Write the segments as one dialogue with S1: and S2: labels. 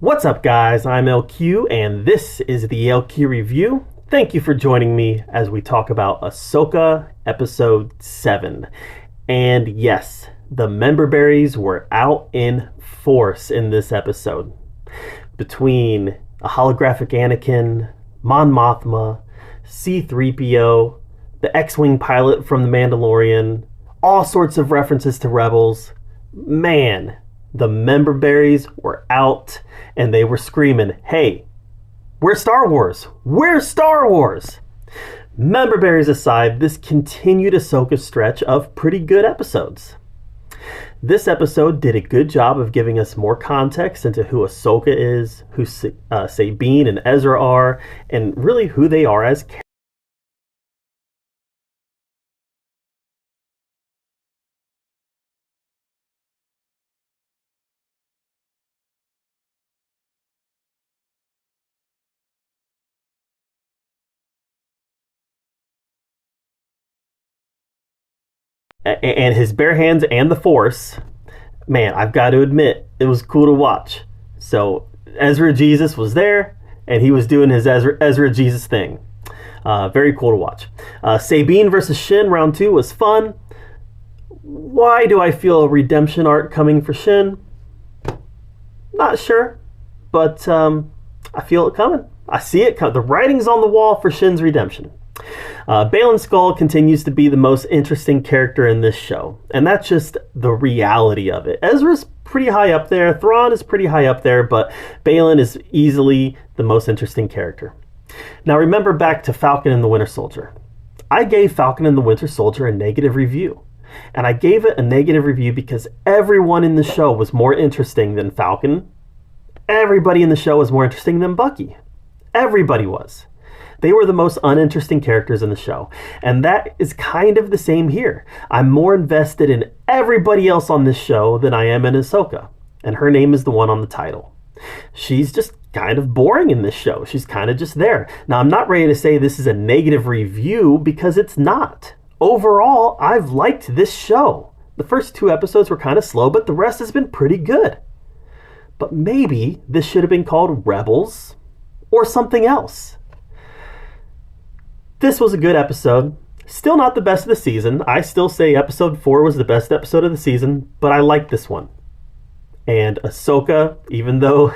S1: What's up, guys? I'm LQ, and this is the LQ Review. Thank you for joining me as we talk about Ahsoka Episode 7. And yes, the member berries were out in force in this episode. Between a holographic Anakin, Mon Mothma, C-3PO, the X-Wing pilot from The Mandalorian, all sorts of references to Rebels. Man, the member berries were out and they were screaming, "Hey, we're Star Wars! We're Star Wars!" Member berries aside, this continued Ahsoka stretch of pretty good episodes. This episode did a good job of giving us more context into who Ahsoka is, who Sabine and Ezra are, and really who they are as characters. And his bare hands and the Force, man, I've got to admit, it was cool to watch. So Ezra Jesus was there, and he was doing his Ezra Jesus thing. Very cool to watch. Sabine versus Shin round 2 was fun. Why do I feel a redemption arc coming for Shin? Not sure, but I feel it coming. I see it coming. The writing's on the wall for Shin's redemption. Baylan Skoll continues to be the most interesting character in this show, and that's just the reality of it. Ezra's pretty high up there, Thrawn is pretty high up there, but Baylan is easily the most interesting character. Now remember back to Falcon and the Winter Soldier. I gave Falcon and the Winter Soldier a negative review, and I gave it a negative review because everyone in the show was more interesting than Falcon. Everybody in the show was more interesting than Bucky. Everybody was. They were the most uninteresting characters in the show. And that is kind of the same here. I'm more invested in everybody else on this show than I am in Ahsoka. And her name is the one on the title. She's just kind of boring in this show. She's kind of just there. Now, I'm not ready to say this is a negative review because it's not. Overall, I've liked this show. The first 2 episodes were kind of slow, but the rest has been pretty good. But maybe this should have been called Rebels or something else. This was a good episode. Still not the best of the season. I still say episode 4 was the best episode of the season, but I like this one. And Ahsoka, even though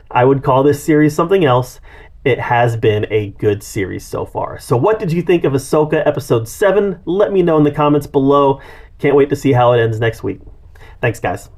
S1: I would call this series something else, it has been a good series so far. So what did you think of Ahsoka episode 7? Let me know in the comments below. Can't wait to see how it ends next week. Thanks, guys.